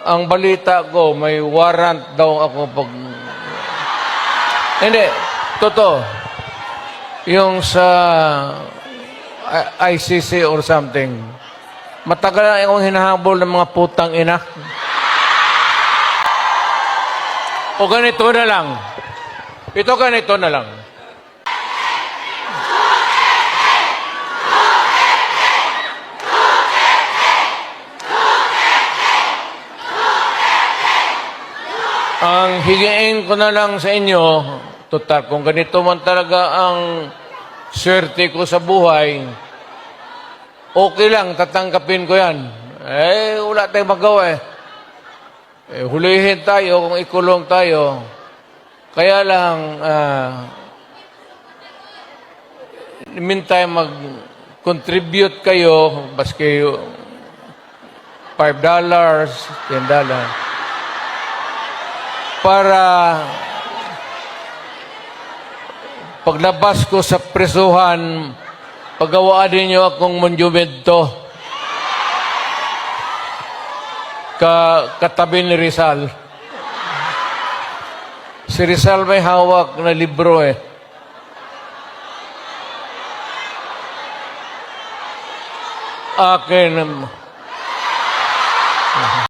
ang balita ko, may warrant daw ako pag... Hindi, totoo. Yung sa ICC or something. Matagal na akong hinahabol ng mga putang ina. O ganito na lang. Ganito na lang. Ang higiin ko na lang sa inyo, total, kung ganito man talaga ang swerte ko sa buhay, okay lang, tatanggapin ko yan. Wala tayong magawa hulihin tayo kung ikulong tayo. Kaya lang, meantime, mag-contribute kayo, baski $5, $10, para paglabas ko sa presuhan, pagawaan ninyo akong monumento katabi ni Rizal. Si Rizal may hawak na libro Akin